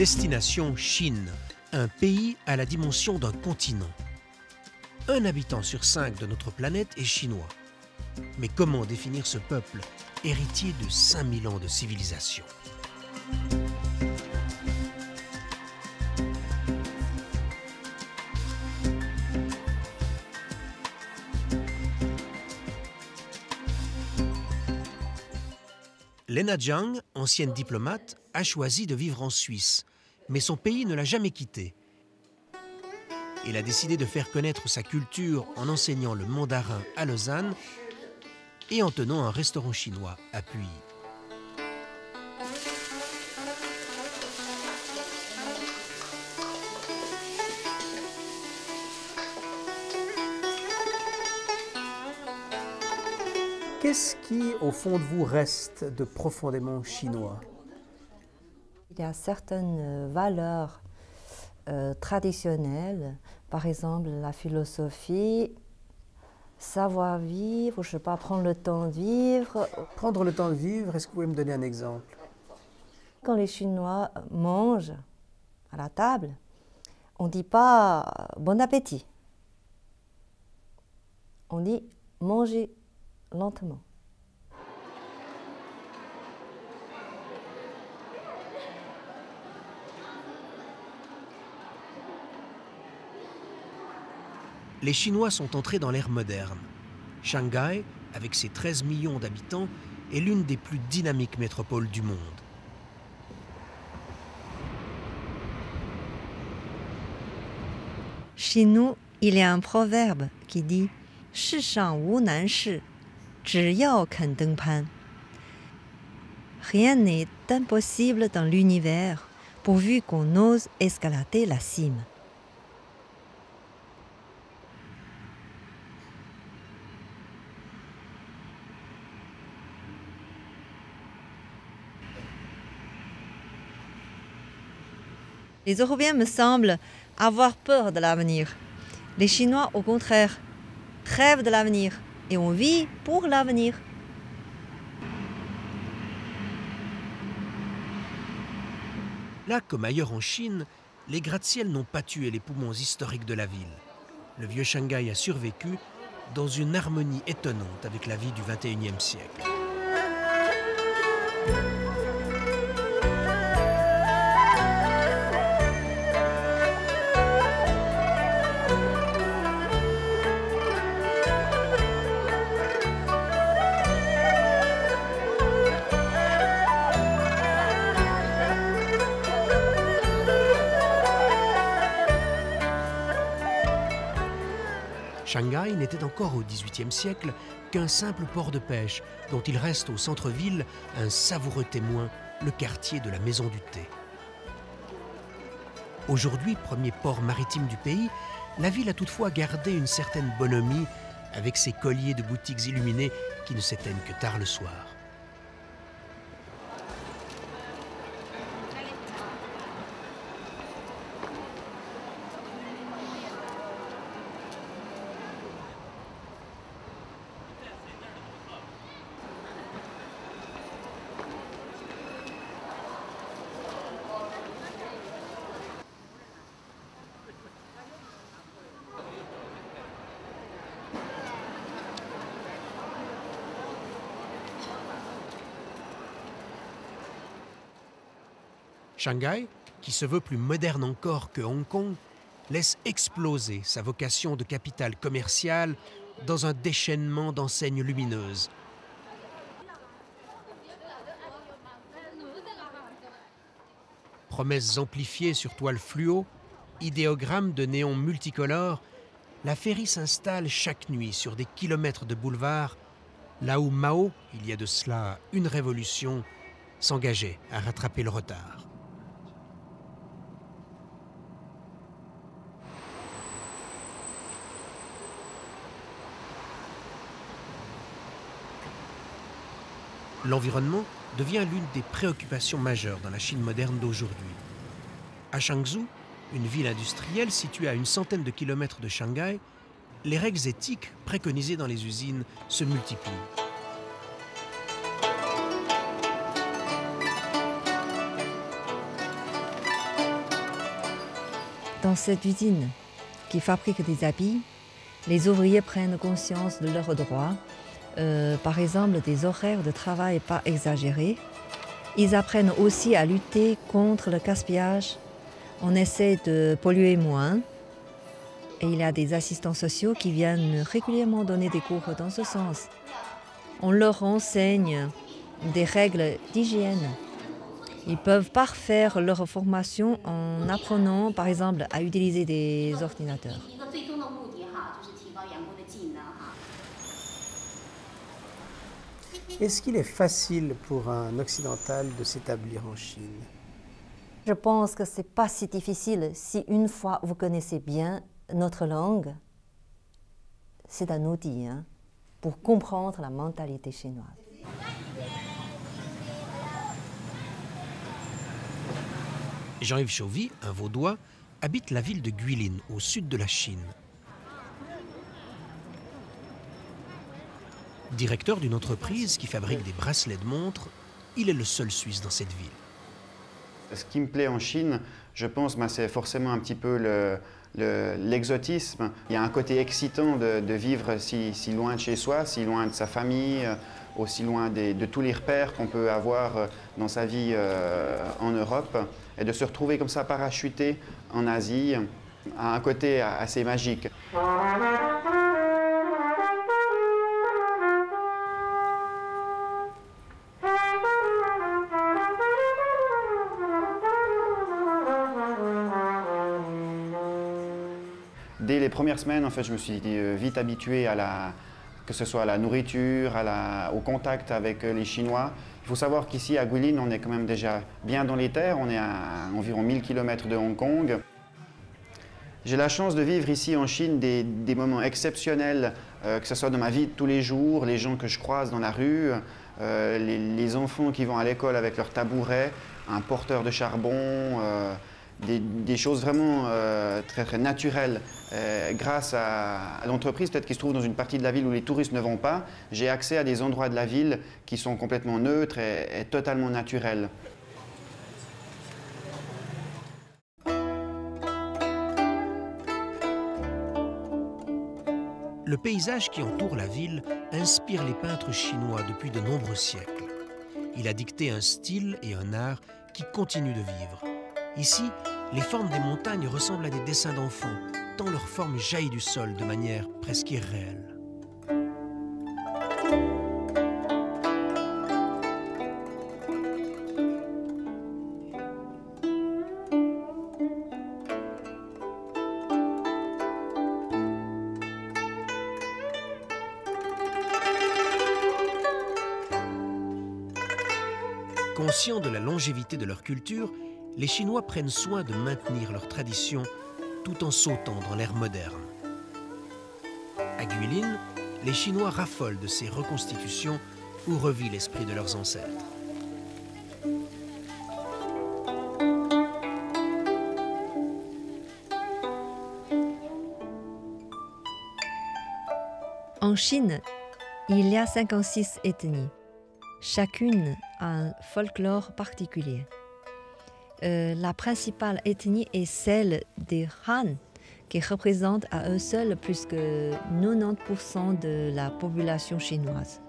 Destination Chine, un pays à la dimension d'un continent. Un habitant sur 5 de notre planète est chinois. Mais comment définir ce peuple, héritier de 5000 ans de civilisation? Lena Jiang, ancienne diplomate, a choisi de vivre en Suisse, mais son pays ne l'a jamais quitté. Elle a décidé de faire connaître sa culture en enseignant le mandarin à Lausanne et en tenant un restaurant chinois à Puy. Qu'est-ce qui, au fond de vous, reste de profondément chinois? Il y a certaines valeurs traditionnelles, par exemple la philosophie, savoir vivre, je ne sais pas, prendre le temps de vivre. Prendre le temps de vivre, est-ce que vous pouvez me donner un exemple? Quand les Chinois mangent à la table, on ne dit pas « bon appétit ». On dit « manger lentement ». Les Chinois sont entrés dans l'ère moderne. Shanghai, avec ses 13 millions d'habitants, est l'une des plus dynamiques métropoles du monde. Chez nous, il y a un proverbe qui dit «世上无难事，只要肯登攀». Rien n'est impossible dans l'univers pourvu qu'on ose escalader la cime. Les Européens me semblent avoir peur de l'avenir. Les Chinois, au contraire, rêvent de l'avenir et on vit pour l'avenir. Là, comme ailleurs en Chine, les gratte-ciel n'ont pas tué les poumons historiques de la ville. Le vieux Shanghai a survécu dans une harmonie étonnante avec la vie du XXIe siècle. Shanghai n'était encore au XVIIIe siècle qu'un simple port de pêche dont il reste au centre-ville un savoureux témoin, le quartier de la Maison du Thé. Aujourd'hui, premier port maritime du pays, la ville a toutefois gardé une certaine bonhomie avec ses colliers de boutiques illuminées qui ne s'éteignent que tard le soir. Shanghai, qui se veut plus moderne encore que Hong Kong, laisse exploser sa vocation de capitale commerciale dans un déchaînement d'enseignes lumineuses. Promesses amplifiées sur toile fluo, idéogrammes de néons multicolores, la ferry s'installe chaque nuit sur des kilomètres de boulevards, là où Mao, il y a de cela une révolution, s'engageait à rattraper le retard. L'environnement devient l'une des préoccupations majeures dans la Chine moderne d'aujourd'hui. À Changzhou, une ville industrielle située à une centaine de kilomètres de Shanghai, les règles éthiques préconisées dans les usines se multiplient. Dans cette usine qui fabrique des habits, les ouvriers prennent conscience de leurs droits, par exemple des horaires de travail pas exagérés. Ils apprennent aussi à lutter contre le gaspillage. On essaie de polluer moins. Et il y a des assistants sociaux qui viennent régulièrement donner des cours dans ce sens. On leur enseigne des règles d'hygiène. Ils peuvent parfaire leur formation en apprenant, par exemple, à utiliser des ordinateurs. Est-ce qu'il est facile pour un occidental de s'établir en Chine? Je pense que ce n'est pas si difficile si une fois vous connaissez bien notre langue. C'est un outil pour comprendre la mentalité chinoise. Jean-Yves Chauvy, un Vaudois, habite la ville de Guilin, au sud de la Chine. Directeur d'une entreprise qui fabrique des bracelets de montres, il est le seul Suisse dans cette ville. Ce qui me plaît en Chine, je pense, c'est forcément un petit peu l'exotisme. Il y a un côté excitant de vivre si loin de chez soi, si loin de sa famille, aussi loin de tous les repères qu'on peut avoir dans sa vie en Europe. Et de se retrouver comme ça parachuté en Asie a un côté assez magique. Dès les premières semaines, en fait, je me suis vite habitué que ce soit à la nourriture, au contact avec les Chinois. Il faut savoir qu'ici, à Guilin, on est quand même déjà bien dans les terres. On est à environ 1000 km de Hong Kong. J'ai la chance de vivre ici en Chine des moments exceptionnels, que ce soit dans ma vie de tous les jours, les gens que je croise dans la rue, les enfants qui vont à l'école avec leur tabouret, un porteur de charbon, des choses vraiment très, très naturelles. Grâce à l'entreprise, peut-être qui se trouve dans une partie de la ville où les touristes ne vont pas, j'ai accès à des endroits de la ville qui sont complètement neutres et totalement naturels. Le paysage qui entoure la ville inspire les peintres chinois depuis de nombreux siècles. Il a dicté un style et un art qui continuent de vivre. Ici, les formes des montagnes ressemblent à des dessins d'enfants, tant leur forme jaillit du sol de manière presque irréelle. Conscients de la longévité de leur culture, les Chinois prennent soin de maintenir leurs traditions tout en sautant dans l'ère moderne. À Guilin, les Chinois raffolent de ces reconstitutions où revit l'esprit de leurs ancêtres. En Chine, il y a 56 ethnies. Chacune a un folklore particulier. La principale ethnie est celle des Han, qui représente à eux seuls plus que 90% de la population chinoise.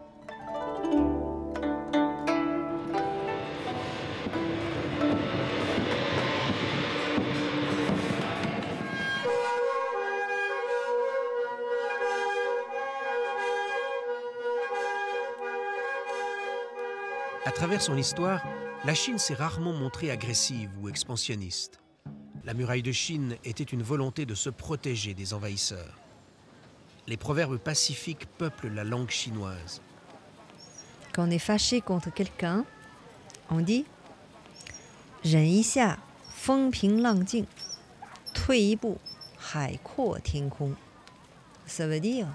À travers son histoire, la Chine s'est rarement montrée agressive ou expansionniste. La muraille de Chine était une volonté de se protéger des envahisseurs. Les proverbes pacifiques peuplent la langue chinoise. Quand on est fâché contre quelqu'un, on dit « Ren yi xia, feng ping lang jing, tui yi bu, hai kuo tian kong ». Ça veut dire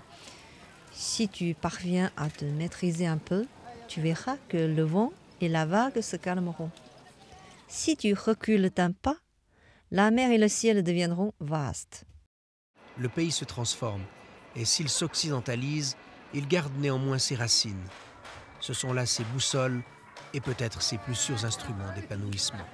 « Si tu parviens à te maîtriser un peu, tu verras que le vent et la vague se calmeront. Si tu recules d'un pas, la mer et le ciel deviendront vastes. » Le pays se transforme, et s'il s'occidentalise, il garde néanmoins ses racines. Ce sont là ses boussoles et peut-être ses plus sûrs instruments d'épanouissement.